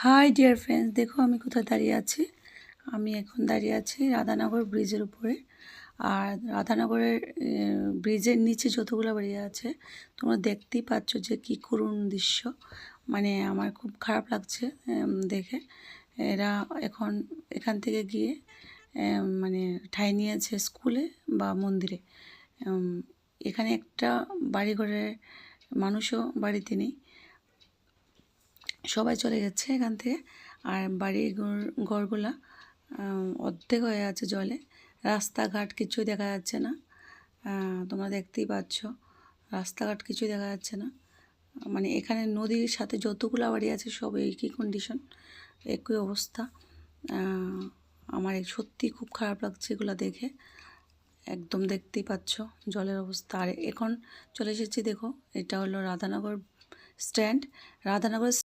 High dear friends, দেখো আমি কোথায় দাঁড়িয়ে আছি। আমি এখন দাঁড়িয়ে আছি রাধানগর ব্রিজের উপরে। আর রাধানগরের ব্রিজের নিচে যতগুলো বাড়ি আছে তোমরা দেখতেই পাচ্ছ যে কী করুণ দৃশ্য। মানে আমার খুব খারাপ লাগছে দেখে। এরা এখন এখান থেকে গিয়ে মানে ঠাঁই নিয়েছে স্কুলে বা মন্দিরে। এখানে একটা বাড়িঘরের মানুষও বাড়িতে নেই, সবাই চলে গেছে এখান থেকে। আর বাড়ির ঘরগুলা অর্ধেক হয়ে আছে জলে, রাস্তাঘাট কিছুই দেখা যাচ্ছে না। তোমরা দেখতেই পাচ্ছ রাস্তাঘাট কিছুই দেখা যাচ্ছে না। মানে এখানে নদীর সাথে যতগুলো বাড়ি আছে সব একই কন্ডিশন, একই অবস্থা। আমার সত্যি খুব খারাপ লাগছে এগুলো দেখে। একদম দেখতেই পাচ্ছ জলের অবস্থা। আর এখন চলে এসেছি, দেখো এটা হলো রাধানগর স্ট্যান্ড। রাধানগর